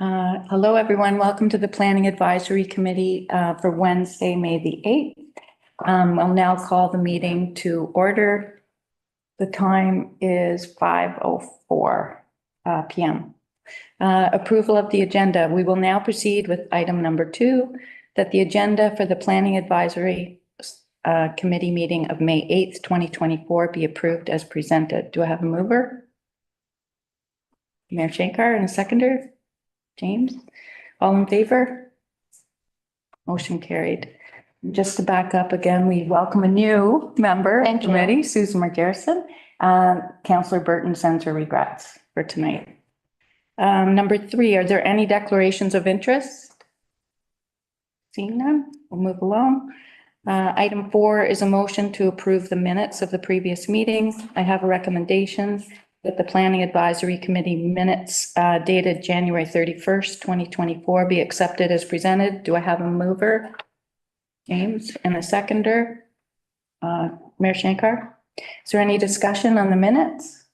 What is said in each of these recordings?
Hello, everyone. Welcome to the Planning Advisory Committee for Wednesday, May the 8th. I'll now call the meeting to order. The time is 5:04 p.m. Approval of the agenda. We will now proceed with item number 2, that the agenda for the Planning Advisory Committee meeting of May 8th, 2024 be approved as presented. Do I have a mover? Mayor Shankar, and a seconder? James? All in favor? Motion carried. Just to back up again, we welcome a new member of the committee, Susan McGarrison. Councillor Burton sends her regrets for tonight. Number 3, are there any declarations of interest? Seeing none, we'll move along. Item 4 is a motion to approve the minutes of the previous meeting. I have a recommendation that the Planning Advisory Committee minutes dated January 31st, 2024 be accepted as presented. Do I have a mover? James, and a seconder? Mayor Shankar? Is there any discussion on the minutes?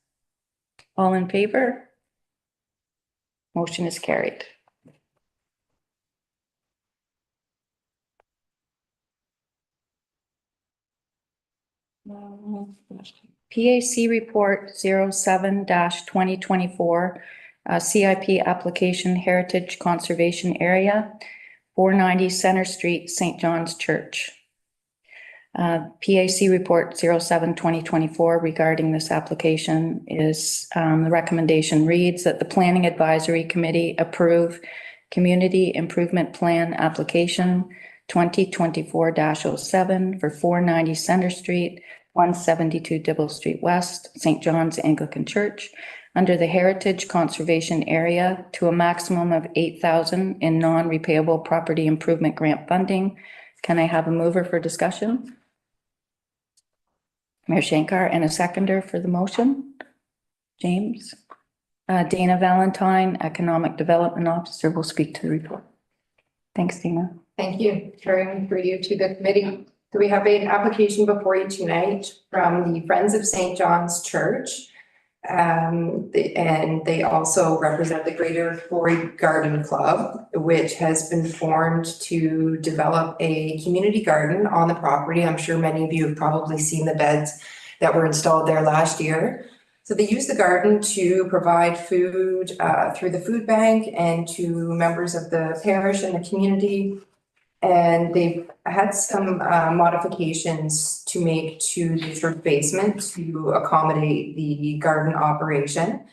All in favor? Motion is carried. PAC Report 07-2024, CIP application Heritage Conservation Area, 490 Center Street, St. John's Church. PAC Report 07-2024 regarding this application is the recommendation reads that the Planning Advisory Committee approve Community Improvement Plan Application 2024-07 for 490 Center Street, 172 Dibble Street West, St. John's Anglican Church, under the Heritage Conservation Area to a maximum of $8,000 in non-repayable property improvement grant funding. Can I have a mover for discussion? Mayor Shankar, and a seconder for the motion? James? Dana Valentine, Economic Development Officer, will speak to the report. Thanks, Dana. Thank you. Carrying through you to the committee. So we have an application before you tonight from the Friends of St. John's Church. And they also represent the Greater Flory Garden Club, which has been formed to develop a community garden on the property. I'm sure many of you have probably seen the beds that were installed there last year. So they use the garden to provide food through the food bank and to members of the parish and the community. And they've had some modifications to make to the church basement to accommodate the garden operation,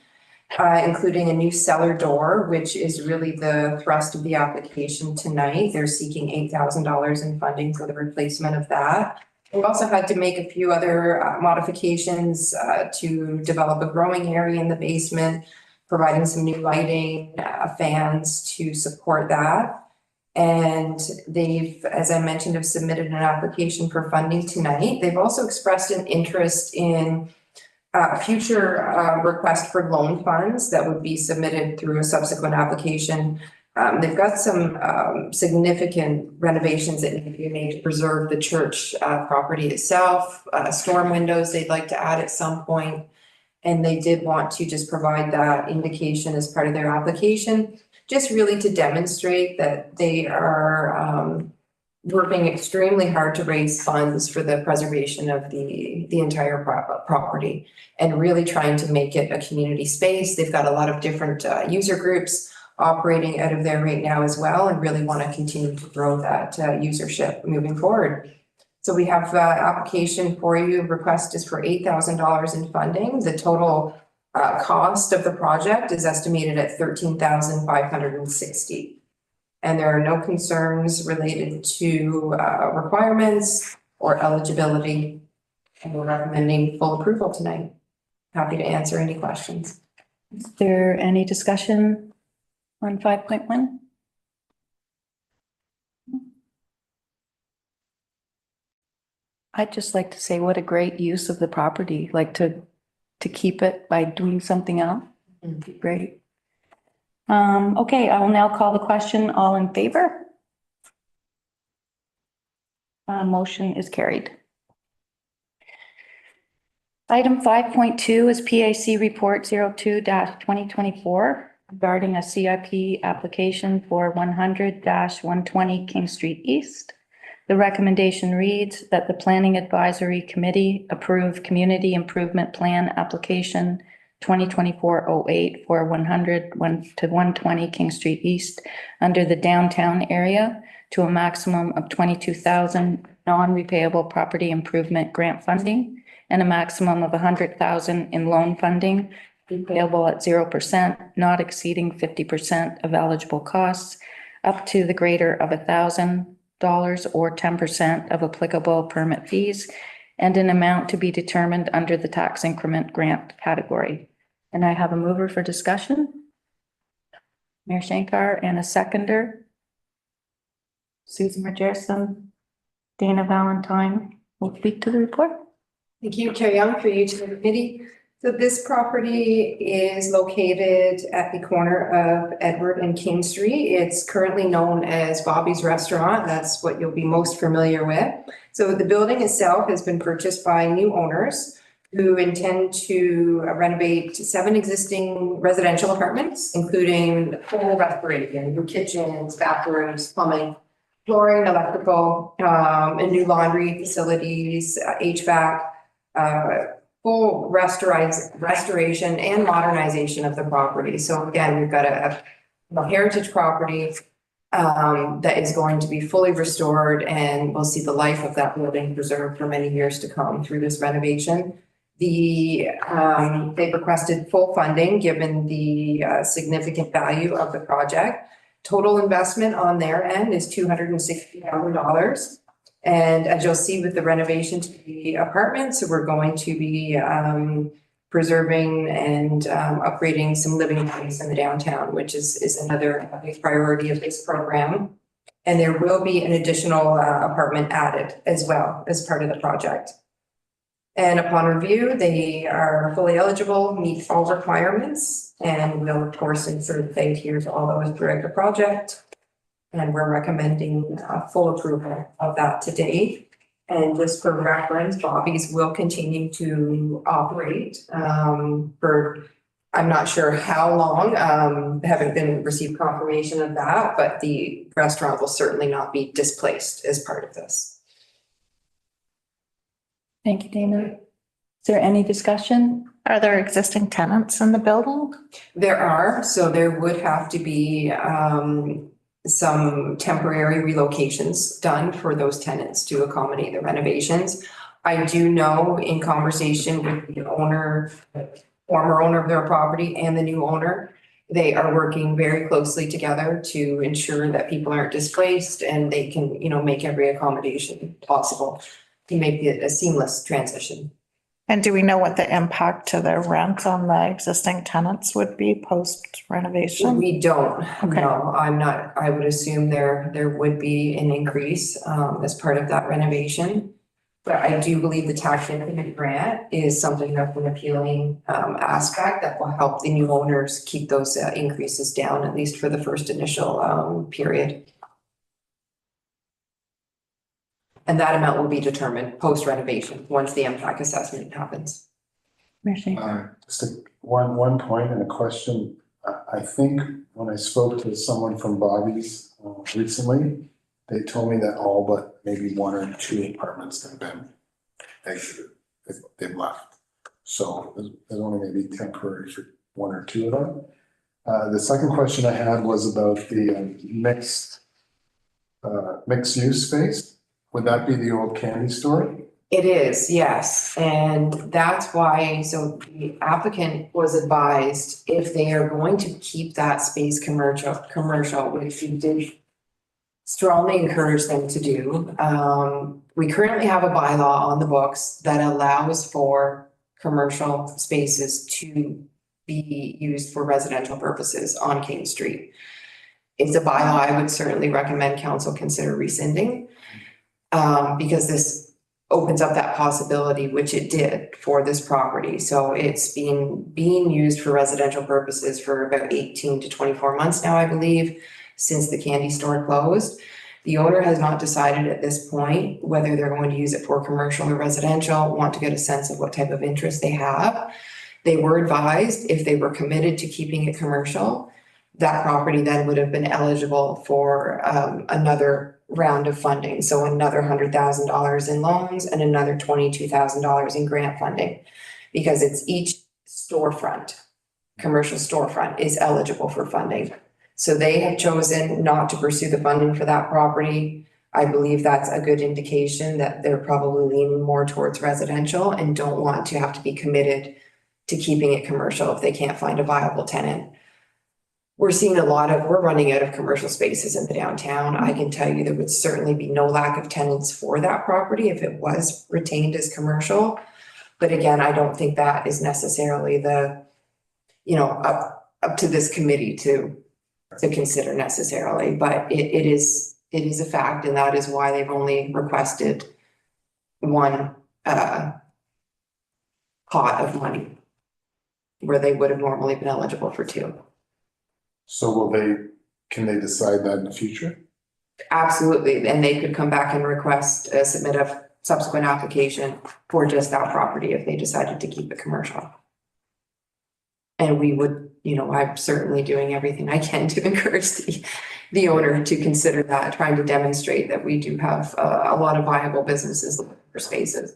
including a new cellar door, which is really the thrust of the application tonight. They're seeking $8,000 in funding for the replacement of that. We've also had to make a few other modifications to develop a growing area in the basement, providing some new lighting, fans to support that. And they've, as I mentioned, have submitted an application for funding tonight. They've also expressed an interest in a future request for loan funds that would be submitted through a subsequent application. They've got some significant renovations that need to be made to preserve the church property itself, storm windows they'd like to add at some point. And they did want to just provide that indication as part of their application, just really to demonstrate that they are working extremely hard to raise funds for the preservation of the entire property and really trying to make it a community space. They've got a lot of different user groups operating out of there right now as well, and really want to continue to grow that usership moving forward. So we have application for you. Request is for $8,000 in funding. The total cost of the project is estimated at $13,560. And there are no concerns related to requirements or eligibility. And we're recommending full approval tonight. Happy to answer any questions. Is there any discussion on 5.1? I'd just like to say what a great use of the property, like to keep it by doing something else. It'd be great. Okay, I will now call the question. All in favor? Motion is carried. Item 5.2 is PAC Report 02-2024. regarding a CIP application for 100-120 King Street East. The recommendation reads that the Planning Advisory Committee approve Community Improvement Plan Application 2024-08 for 100 to 120 King Street East under the downtown area to a maximum of 22,000 non-repayable property improvement grant funding and a maximum of 100,000 in loan funding repayable at 0%, not exceeding 50% of eligible costs, up to the greater of $1,000 or 10% of applicable permit fees, and an amount to be determined under the tax increment grant category. And I have a mover for discussion. Mayor Shankar, and a seconder. Susan Majerson, Dana Valentine will speak to the report. Thank you, Chair Young, for you to the committee. So this property is located at the corner of Edward and King Street. It's currently known as Bobby's Restaurant. That's what you'll be most familiar with. So the building itself has been purchased by new owners who intend to renovate 7 existing residential apartments, including full restoration, new kitchens, bathrooms, plumbing, flooring, electrical, and new laundry facilities, HVAC, full restoration and modernization of the property. So again, we've got a heritage property that is going to be fully restored, and we'll see the life of that building preserved for many years to come through this renovation. They've requested full funding given the significant value of the project. Total investment on their end is $260,000. And as you'll see with the renovation to the apartments, we're going to be preserving and upgrading some living space in the downtown, which is another big priority of this program. And there will be an additional apartment added as well as part of the project. And upon review, they are fully eligible, meet all requirements, and will of course insert the tiers all those throughout the project. And we're recommending full approval of that today. And just for reference, Bobby's will continue to operate for, I'm not sure how long, haven't been received confirmation of that, but the restaurant will certainly not be displaced as part of this. Thank you, Dana. Is there any discussion? Are there existing tenants in the building? There are, so there would have to be some temporary relocations done for those tenants to accommodate the renovations. I do know in conversation with the owner, former owner of their property and the new owner, they are working very closely together to ensure that people aren't displaced and they can, make every accommodation possible to make it a seamless transition. And do we know what the impact to the rent on the existing tenants would be post renovation? We don't. Okay. No, I'm not. I would assume there would be an increase as part of that renovation. But I do believe the tax increment grant is something that's an appealing aspect that will help the new owners keep those increases down, at least for the first initial period. And that amount will be determined post renovation once the impact assessment happens. Just one point and a question. I think when I spoke to someone from Bobby's recently, they told me that all but maybe 1 or 2 apartments have been exited. They've left. So there's only maybe temporary for 1 or 2 of them. The second question I had was about the mixed use space. Would that be the old candy store? It is, yes. And that's why, so the applicant was advised if they are going to keep that space commercial, which we did strongly encourage them to do. We currently have a bylaw on the books that allows for commercial spaces to be used for residential purposes on King Street. It's a bylaw I would certainly recommend council consider rescinding. Because this opens up that possibility, which it did for this property. So it's being used for residential purposes for about 18 to 24 months now, I believe, since the candy store closed. The owner has not decided at this point whether they're going to use it for commercial or residential, want to get a sense of what type of interest they have. They were advised if they were committed to keeping it commercial, that property then would have been eligible for another round of funding. So another $100,000 in loans and another $22,000 in grant funding. Because it's each storefront, commercial storefront is eligible for funding. So they have chosen not to pursue the funding for that property. I believe that's a good indication that they're probably leaning more towards residential and don't want to have to be committed to keeping it commercial if they can't find a viable tenant. We're running out of commercial spaces in the downtown. I can tell you there would certainly be no lack of tenants for that property if it was retained as commercial. But again, I don't think that is necessarily the, up to this committee to consider necessarily, but it is a fact, and that is why they've only requested one pot of money where they would have normally been eligible for two. So can they decide that in the future? Absolutely, and they could come back and submit a subsequent application for just that property if they decided to keep it commercial. And we would, I'm certainly doing everything I can to encourage the owner to consider that, trying to demonstrate that we do have a lot of viable businesses looking for spaces.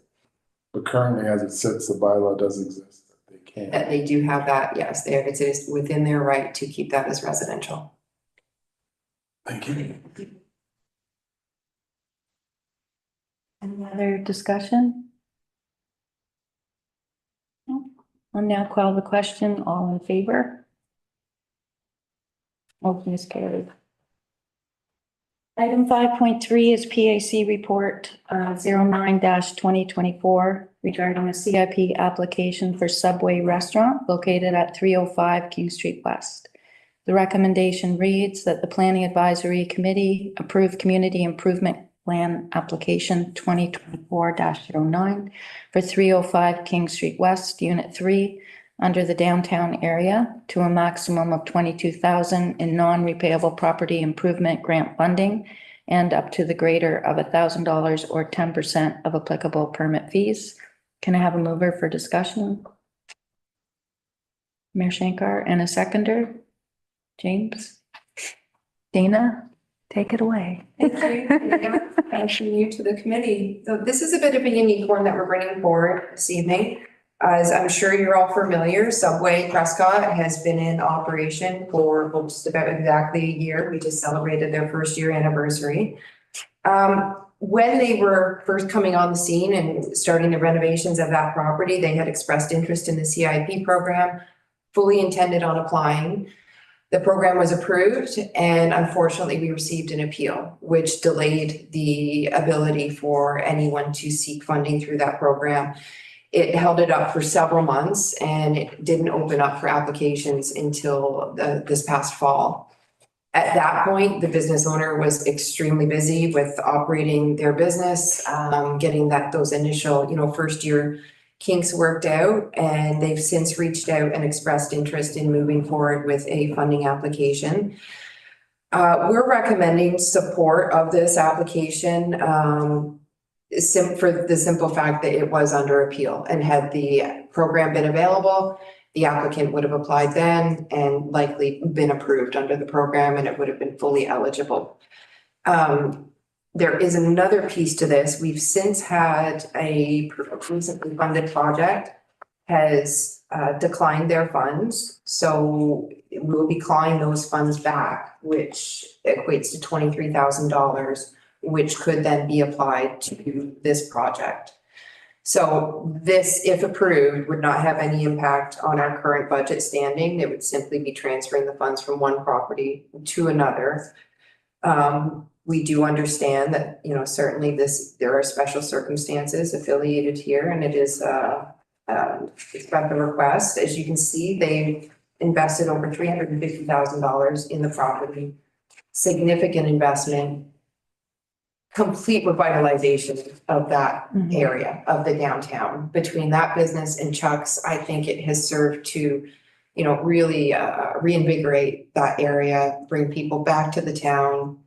But currently, as it sits, the bylaw does exist. They can. That they do have that, yes, it is within their right to keep that as residential. Thank you. Any other discussion? No? I'll now call the question. All in favor? Motion is carried. Item 5.3 is PAC report 09-2024 regarding a CIP application for Subway Restaurant located at 305 King Street West. The recommendation reads that the Planning Advisory Committee approve Community Improvement Plan Application 2024-09 for 305 King Street West, Unit 3, under the downtown area to a maximum of $22,000 in non-repayable property improvement grant funding and up to the greater of $1,000 or 10% of applicable permit fees. Can I have a mover for discussion? Mayor Shankar, and a seconder? James? Dana, take it away. Thank you. Thank you to the committee. So this is a bit of a unique one that we're bringing forward this evening. As I'm sure you're all familiar, Subway Prescott has been in operation for just about exactly a year. We just celebrated their first year anniversary. When they were first coming on the scene and starting the renovations of that property, they had expressed interest in the CIP program, fully intended on applying. The program was approved, and unfortunately we received an appeal, which delayed the ability for anyone to seek funding through that program. It held it up for several months and it didn't open up for applications until this past fall. At that point, the business owner was extremely busy with operating their business, getting those initial, first year kinks worked out, and they've since reached out and expressed interest in moving forward with a funding application. We're recommending support of this application for the simple fact that it was under appeal, and had the program been available, the applicant would have applied then and likely been approved under the program, and it would have been fully eligible. There is another piece to this. We've since had a recently funded project has declined their funds. So we'll be clawing those funds back, which equates to $23,000, which could then be applied to this project. So this, if approved, would not have any impact on our current budget standing. It would simply be transferring the funds from one property to another. We do understand that, certainly there are special circumstances affiliated here, and it is it's got the request. As you can see, they've invested over $350,000 in the property. Significant investment, complete revitalization of that area of the downtown. Between that business and Chuck's, I think it has served to, really reinvigorate that area, bring people back to the town,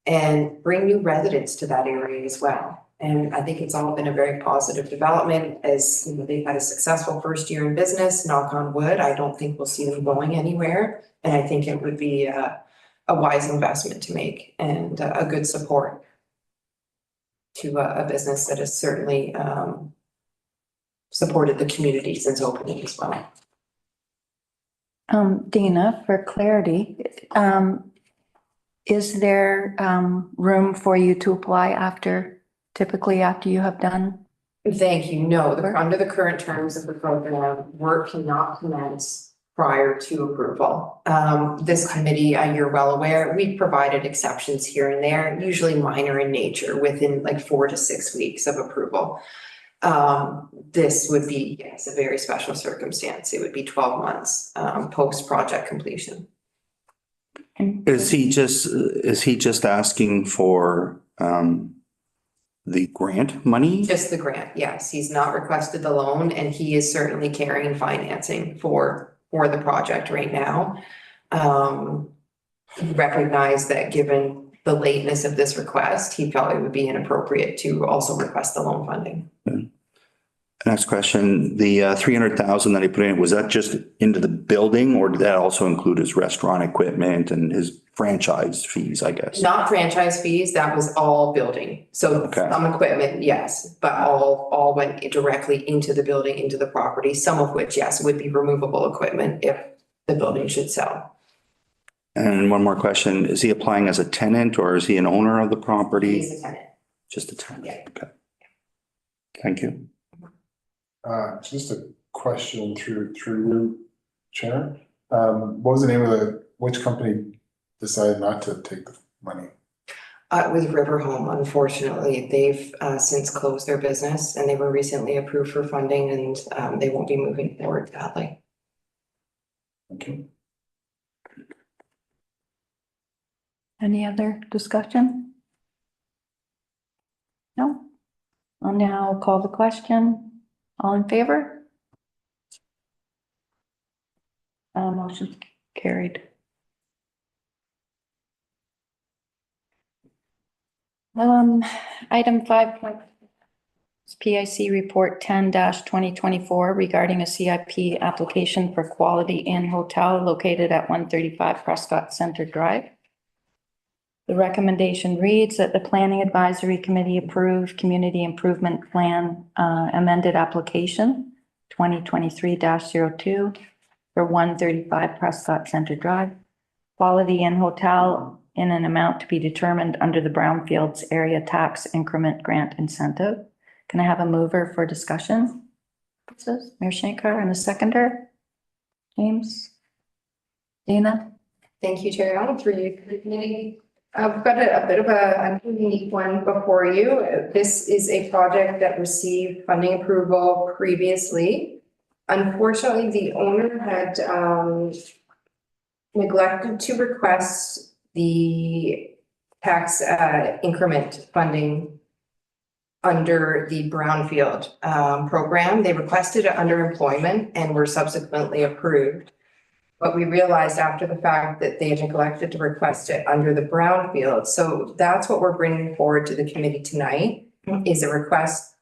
and bring new residents to that area as well. And I think it's all been a very positive development as, you know, they've had a successful first year in business, knock on wood. I don't think we'll see them going anywhere. And I think it would be a wise investment to make and a good support to a business that has certainly supported the community since opening as well. Dina, for clarity, is there, room for you to apply typically after you have done? Thank you. No, under the current terms of the program, work cannot commence prior to approval. This committee, you're well aware, we've provided exceptions here and there, usually minor in nature, within like 4 to 6 weeks of approval. This would be, yes, a very special circumstance. It would be 12 months, post-project completion. Is he just asking for, the grant money? Just the grant, yes. He's not requested the loan and he is certainly carrying financing for the project right now. He recognized that given the lateness of this request, he felt it would be inappropriate to also request the loan funding. Next question, the 300,000 that he put in, was that just into the building or did that also include his restaurant equipment and his franchise fees, I guess? Not franchise fees, that was all building. So Okay. some equipment, yes, but all went directly into the building, into the property, some of which, yes, would be removable equipment if the building should sell. And one more question, is he applying as a tenant or is he an owner of the property? He's a tenant. Just a tenant? Yeah. Okay. Thank you. Just a question through you, Chair. What was the name of which company decided not to take the money? With River Home, unfortunately, they've since closed their business and they were recently approved for funding and they won't be moving forward sadly. Thank you. Any other discussion? No? I'll now call the question. All in favor? Motion carried. Item 5. PIC Report 10-2024 regarding a CIP application for Quality Inn Hotel located at 135 Prescott Center Drive. The recommendation reads that the Planning Advisory Committee approve Community Improvement Plan amended application 2023-02 for 135 Prescott Center Drive. Quality Inn Hotel in an amount to be determined under the Brownfields Area Tax Increment Grant Incentive. Can I have a mover for discussion? Mayor Shankar and a seconder? James? Dina? Thank you, Chair. I'll through you to the committee. I've got a bit of a unique one before you. This is a project that received funding approval previously. Unfortunately, the owner had neglected to request the tax increment funding under the Brownfield program. They requested it under employment and were subsequently approved. But we realized after the fact that they had neglected to request it under the Brownfield. So that's what we're bringing forward to the committee tonight, is a request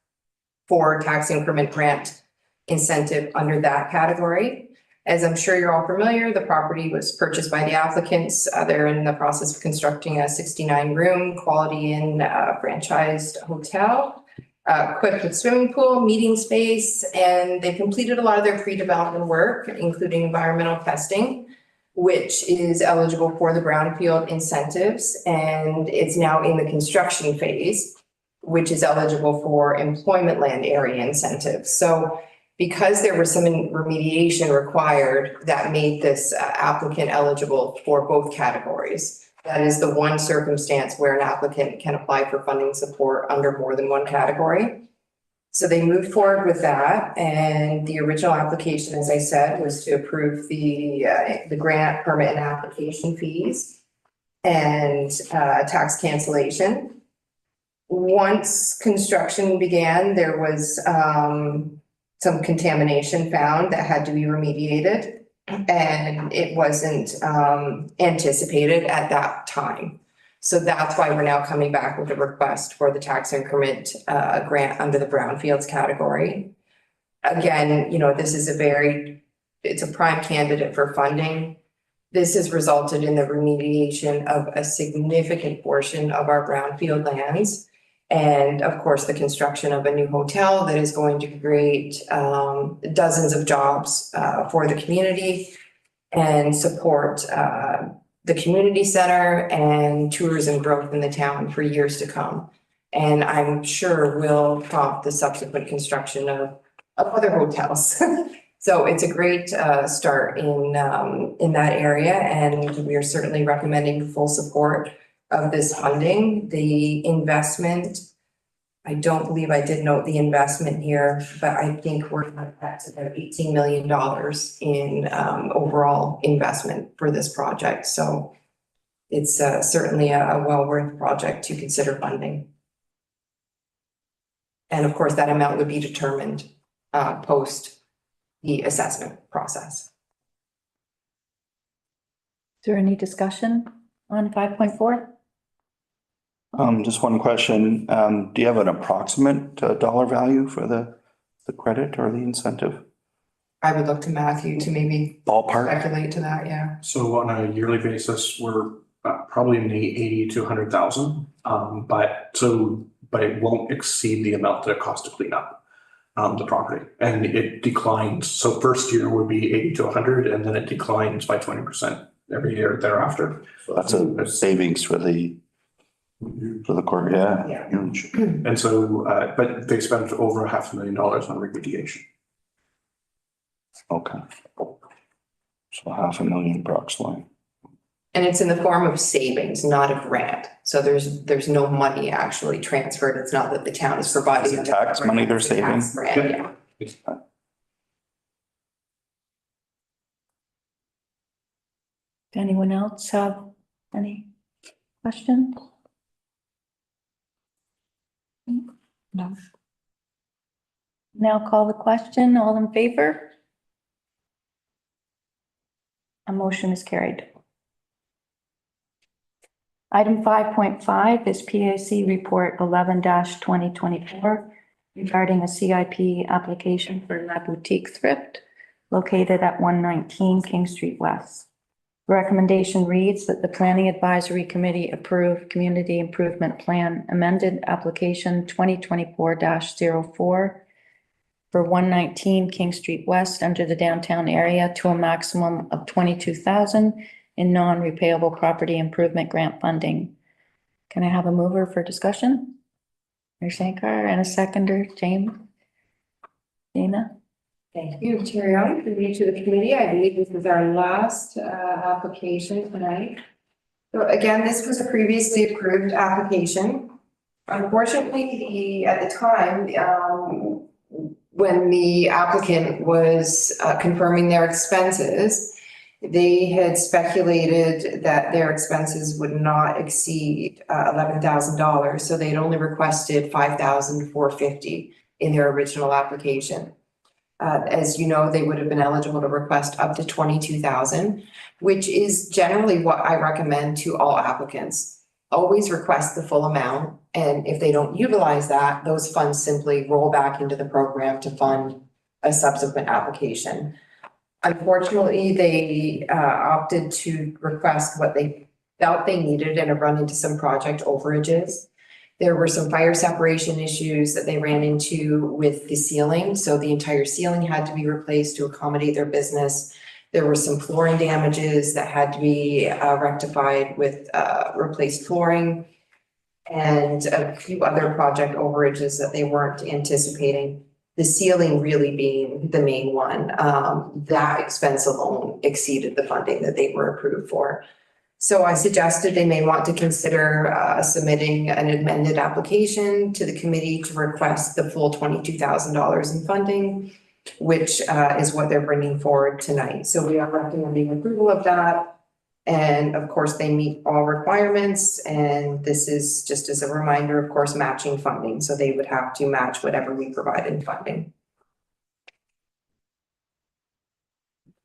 for tax increment grant incentive under that category. As I'm sure you're all familiar, the property was purchased by the applicants. They're in the process of constructing a 69-room Quality Inn franchised hotel, equipped with swimming pool, meeting space, and they completed a lot of their pre-development work, including environmental testing, which is eligible for the Brownfield incentives, and it's now in the construction phase, which is eligible for employment land area incentives. So because there was some remediation required, that made this applicant eligible for both categories. That is the one circumstance where an applicant can apply for funding support under more than one category. So they moved forward with that, and the original application, as I said, was to approve the grant, permit, and application fees and tax cancellation. Once construction began, there was some contamination found that had to be remediated, and it wasn't anticipated at that time. So that's why we're now coming back with a request for the tax increment grant under the brownfields category. Again, this is it's a prime candidate for funding. This has resulted in the remediation of a significant portion of our brownfield lands. And of course, the construction of a new hotel that is going to create dozens of jobs for the community and support the community center and tourism growth in the town for years to come. And I'm sure will prompt the subsequent construction of other hotels. So it's a great start in that area, and we are certainly recommending full support of this funding. The investment, I don't believe I did note the investment here, but I think we're at about $18 million in overall investment for this project. So it's certainly a well worth project to consider funding. And of course, that amount would be determined post the assessment process. Is there any discussion on 5.4? Just one question. Do you have an approximate dollar value for the credit or the incentive? I would look to Matthew to maybe Ballpark? speculate to that, yeah. So on a yearly basis, we're probably in the 80 to 100,000. But it won't exceed the amount that it costs to clean up the property, and it declines. So first year would be 80 to 100, and then it declines by 20% every year thereafter. So that's a savings for the court, yeah. Yeah. Huge. And so, but they spent over $500,000 on remediation. Okay. So $500,000 approximately. And it's in the form of savings, not a grant. So there's no money actually transferred. It's not that the town is providing. Is it tax money they're It's a tax saving? grant, yeah. Anyone else have any questions? No. Now call the question. All in favor? A motion is carried. Item 5.5 is PAC Report 11-2024 regarding a CIP application for La Boutique Thrift located at 119 King Street West. The recommendation reads that the Planning Advisory Committee approve Community Improvement Plan amended application 2024-04 for 119 King Street West under the downtown area to a maximum of 22,000 in non-repayable property improvement grant funding. Can I have a mover for discussion? Mayor Sankar, and a seconder, James? Dana? Thank you, Terry. For me to the committee, I believe this is our last application tonight. So again, this was a previously approved application. Unfortunately, at the time, when the applicant was confirming their expenses, they had speculated that their expenses would not exceed $11,000. So they'd only requested $5,450 in their original application. As you know, they would have been eligible to request up to 22,000, which is generally what I recommend to all applicants. Always request the full amount, and if they don't utilize that, those funds simply roll back into the program to fund a subsequent application. Unfortunately, they opted to request what they felt they needed and have run into some project overages. There were some fire separation issues that they ran into with the ceiling. So the entire ceiling had to be replaced to accommodate their business. There were some flooring damages that had to be rectified with replaced flooring and a few other project overages that they weren't anticipating. The ceiling really being the main one. That expense alone exceeded the funding that they were approved for. So I suggested they may want to consider submitting an amended application to the committee to request the full $22,000 in funding, which is what they're bringing forward tonight. So we are recommending approval of that. And of course, they meet all requirements. And this is just as a reminder, of course, matching funding. So they would have to match whatever we provide in funding.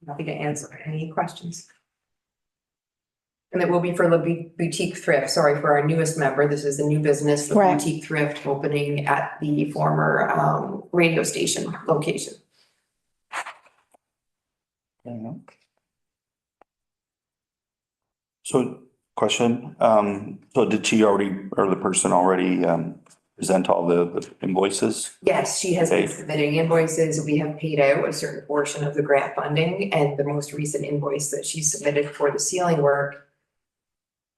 Happy to answer any questions. And it will be for the boutique thrift, sorry, for our newest member, this is the new business, the Right. boutique thrift opening at the former radio station location. So question, so did she already, or the person already, present all the invoices? Yes, she has been Okay. submitting invoices. We have paid out a certain portion of the grant funding and the most recent invoice that she submitted for the ceiling work.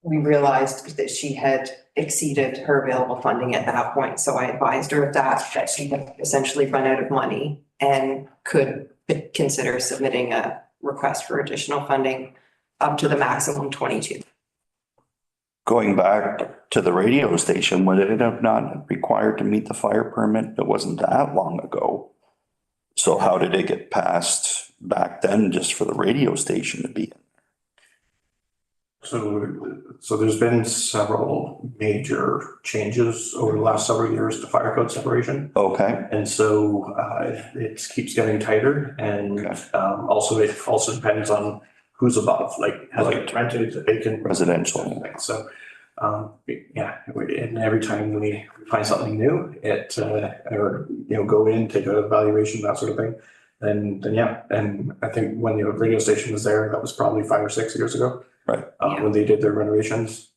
We realized that she had exceeded her available funding at that point, so I advised her of that she had essentially run out of money and could consider submitting a request for additional funding up to the maximum 22. Going back to the radio station, would it have not required to meet the fire permit? It wasn't that long ago. So how did it get passed back then just for the radio station to be? So there's been several major changes over the last several years to fire code separation. Okay, And so it keeps getting tighter and also it also depends on who's above, like has it rented, is it vacant? residential. So yeah, and every time we find something new, it or go in, take a evaluation, that sort of thing. Then yeah, and I think when the radio station was there, that was probably 5 or 6 years ago. Right. When they did their renovations.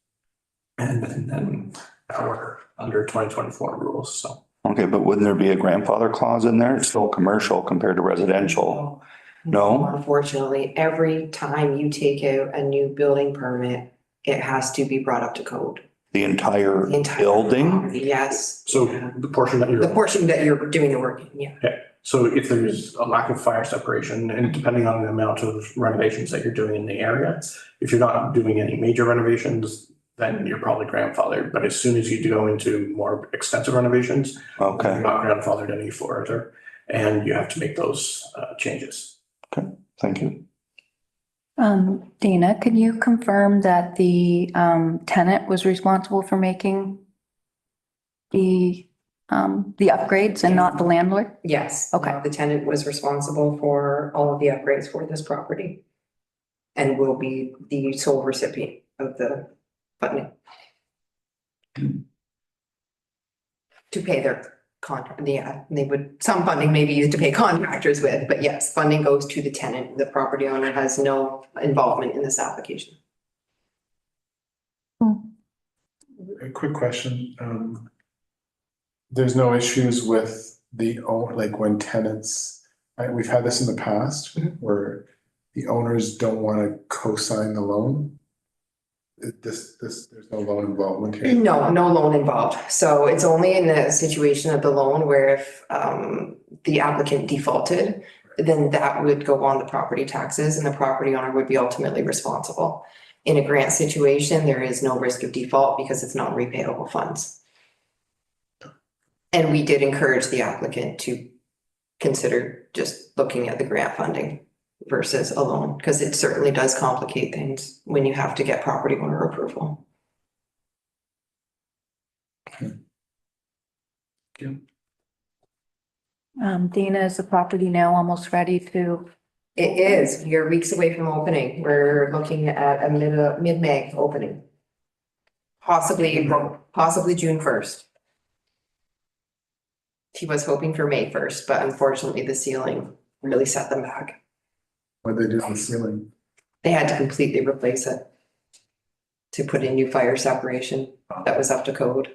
And then now we're under 2024 rules, so. Okay, but wouldn't there be a grandfather clause in there? It's still commercial compared to residential. No? Unfortunately, every time you take out a new building permit, it has to be brought up to code. The entire The entire building? property, yes. So Yeah. the portion that The you're, portion that you're doing the work in, yeah. so if there's a lack of fire separation and depending on the amount of renovations that you're doing in the area, if you're not doing any major renovations, then you're probably grandfathered. But as soon as you go into more extensive renovations, you're Okay, not grandfathered any further, and you have to make those changes. thank you. Dana, can you confirm that the tenant was responsible for making the upgrades and not the landlord? Yes. Okay. The tenant was responsible for all of the upgrades for this property. And will be the sole recipient of the funding. To pay their contract, yeah, they would, some funding may be used to pay contractors with, but yes, funding goes to the tenant. The property owner has no involvement in this application. A quick question, there's no issues with like when tenants, we've had this in the past where the owners don't want to co-sign the loan. There's no loan involvement here. No, no loan involved. So it's only in the situation of the loan where if the applicant defaulted, then that would go on the property taxes and the property owner would be ultimately responsible. In a grant situation, there is no risk of default because it's not repayable funds. And we did encourage the applicant to consider just looking at the grant funding versus a loan, because it certainly does complicate things when you have to get property owner approval. Dana, is the property now almost ready to? It is, we are weeks away from opening. We're looking at a mid-May opening. Possibly April, possibly June 1st. He was hoping for May 1st, but unfortunately the ceiling really set them back. What'd they do to the ceiling? They had to completely replace it to put in new fire separation that was up to code.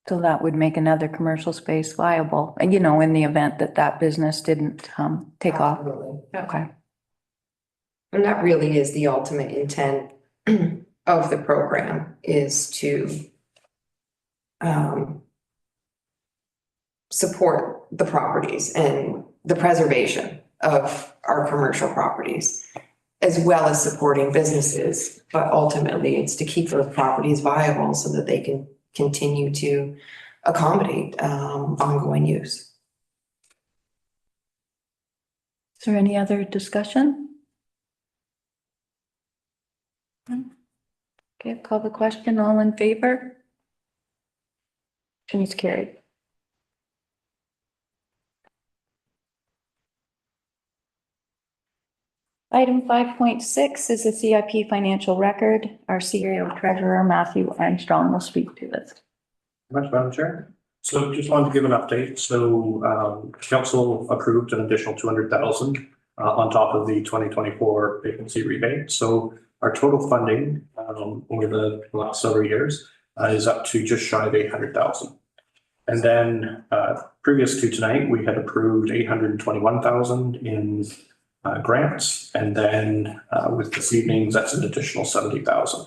So that would make another commercial space viable, and in the event that that business didn't take off. Absolutely. Okay. And that really is the ultimate intent of the program, is to support the properties and the preservation of our commercial properties, as well as supporting businesses. But ultimately, it's to keep those properties viable so that they can continue to accommodate ongoing use. Is there any other discussion? Okay, call the question. All in favor? Motion is carried. Item 5.6 is the CIP financial record. Our CEO treasurer, Matthew Armstrong, will speak to this. Much, Madam Chair. So just wanted to give an update. So council approved an additional 200,000 on top of the 2024 vacancy rebate. So our total funding over the last several years is up to just shy of 800,000. And then previous to tonight, we had approved 821,000 in grants. And then with this evening's, that's an additional 70,000.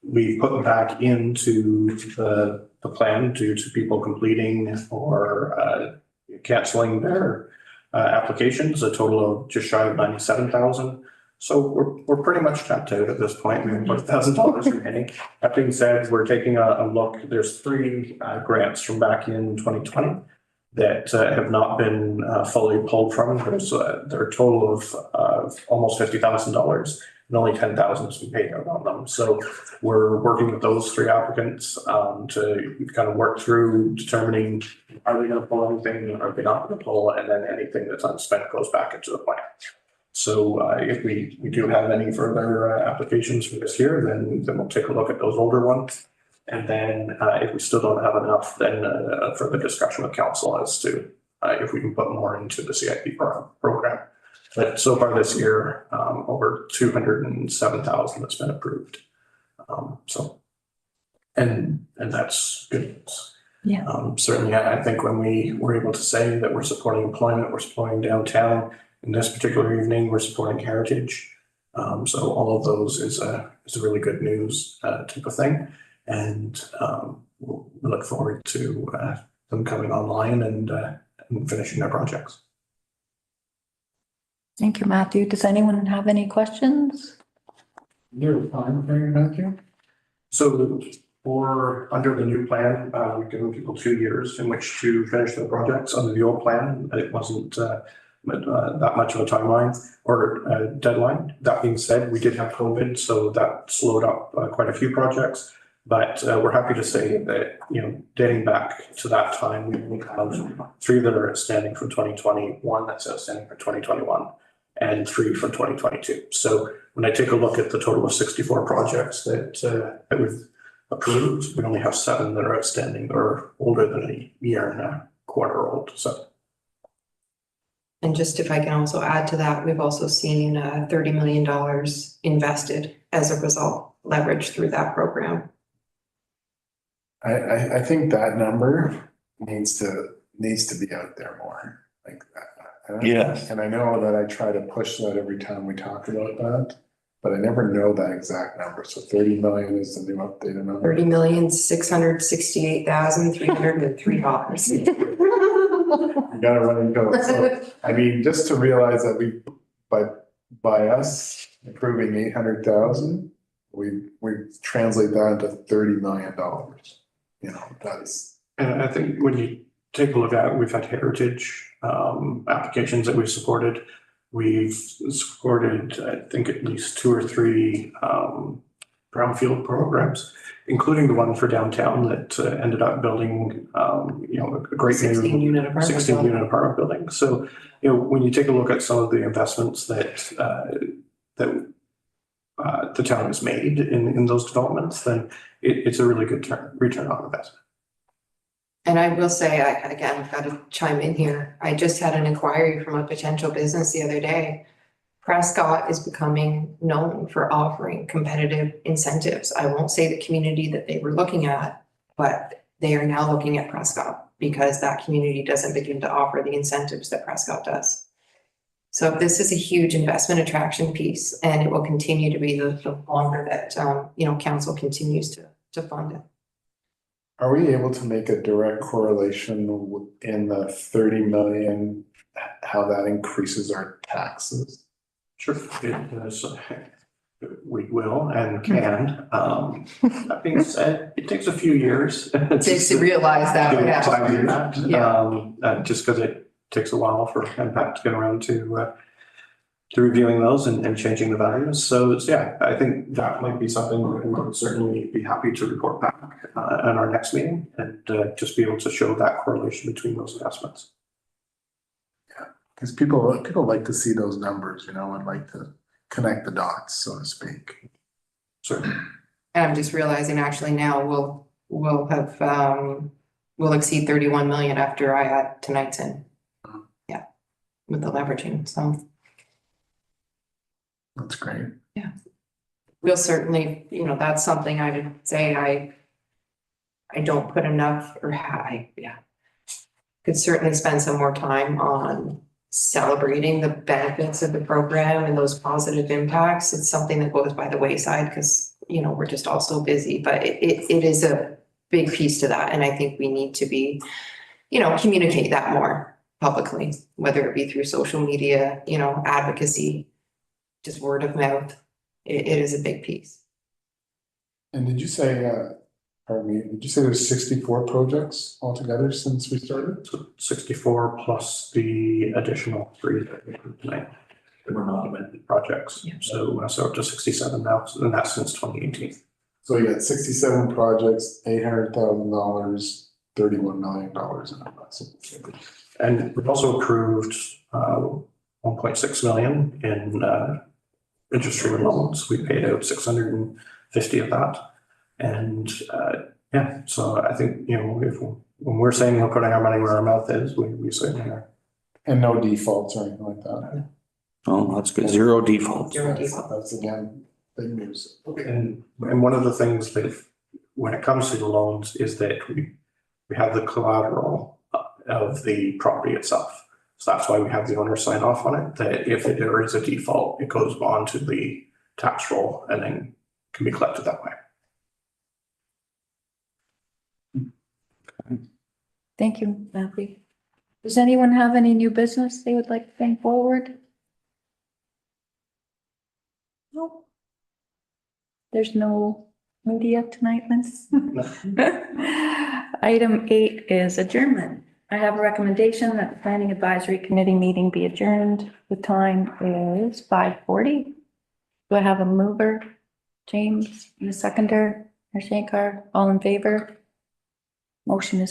We put back into the plan due to people completing or canceling their applications, a total of just shy of 97,000. So we're pretty much tapped out at this point. We have about $1,000 remaining. That being said, we're taking a look. There's 3 grants from back in 2020 that have not been fully pulled from. There's they're a total of almost $50,000. And only 10,000 has been paid out on them. So we're working with those 3 applicants to kind of work through determining, are they going to pull anything, or are they not going to pull, and then anything that's unspent goes back into the plan. So if we do have any further applications for this year, then we'll take a look at those older ones. And then if we still don't have enough, then further discussion with council as to if we can put more into the CIP program. But so far this year, over 207,000 has been approved. And that's good news. Yeah. Certainly, I think when we were able to say that we're supporting employment, we're supporting downtown. In this particular evening, we're supporting heritage. So all of those is a really good news type of thing. And we look forward to them coming online and finishing their projects. Thank you, Matthew. Does anyone have any questions? You're fine, Matthew? So for under the new plan, we've given people 2 years in which to finish their projects. Under the old plan, it wasn't that much of a timeline or deadline. That being said, we did have COVID, so that slowed up quite a few projects. But we're happy to say that, dating back to that time, we only have 3 that are outstanding from 2020, 1 that's outstanding for 2021, and 3 from 2022. So when I take a look at the total of 64 projects that we've approved, we only have 7 that are outstanding that are older than a year and a quarter old. So. And just if I can also add to that, we've also seen $30 million invested as a result, leverage through that program. I think that number needs to be out there more like that. Yes. And I know that I try to push that every time we talk about that, but I never know that exact number. So 30 million is the new updated number. $30,668,303. You gotta run and go. So, I mean, just to realize that by us approving 800,000, we translate that into $30 million. That's. And I think when you take a look at it, we've had heritage applications that we've supported. We've supported, I think, at least 2 or 3 brownfield programs, including the one for downtown that ended up building, a great 16 unit apartment building. So, when you take a look at some of the investments that the town has made in those developments, then it's a really good return on investment. And I will say, again, I've got to chime in here. I just had an inquiry from a potential business the other day. Prescott is becoming known for offering competitive incentives. I won't say the community that they were looking at, but they are now looking at Prescott because that community doesn't begin to offer the incentives that Prescott does. So this is a huge investment attraction piece, and it will continue to be the longer that, council continues to fund it. Are we able to make a direct correlation in the 30 million, how that increases our taxes? Sure, we will and can. That being said, it takes a few years. To realize that, just because it takes a while for impact to get around to reviewing those and changing the values. So I think that might be something we would certainly be happy to report back at our next meeting and just be able to show that correlation between those investments. Yeah, because people like to see those numbers, and like to connect the dots, so to speak. Certainly. And I'm just realizing actually now we'll have, we'll exceed 31 million after I add tonight's in. Yeah, with the leveraging, so That's great. we'll certainly, you know, that's something I would say I don't put enough or could certainly spend some more time on celebrating the benefits of the program and those positive impacts. It's something that goes by the wayside because, you know, we're just all so busy, but it is a big piece to that. And I think we need to be, you know, communicate that more publicly, whether it be through social media, you know, advocacy, just word of mouth. It is a big piece. And did you say, pardon me, did you say there's 64 projects altogether since we started? So 64 plus the additional 3 that we approved tonight. That were not amended projects. Yeah. So up to 67 now, and that's since 2018. So you got 67 projects, $800,000, $31 million in investment. And we've also approved 1.6 million in interest rate loans. We paid out 650 of that. And yeah, so I think, you know, when we're saying we're putting our money where our mouth is, we certainly are. And no defaults or anything like that. Oh, that's good. Zero default. Zero That's default. that's again, big news. And one of the things that when it comes to the loans is that we have the collateral of the property itself. So that's why we have the owner sign off on it, that if there is a default, it goes on to the tax roll and then can be collected that way. Thank you, Matthew. Does anyone have any new business they would like to bring forward? No. There's no media tonight, Liz? Item 8 is adjournment. I have a recommendation that the Planning Advisory Committee meeting be adjourned. The time is 5:40. Do I have a mover? James, and a seconder, Shankar, all in favor? Motion is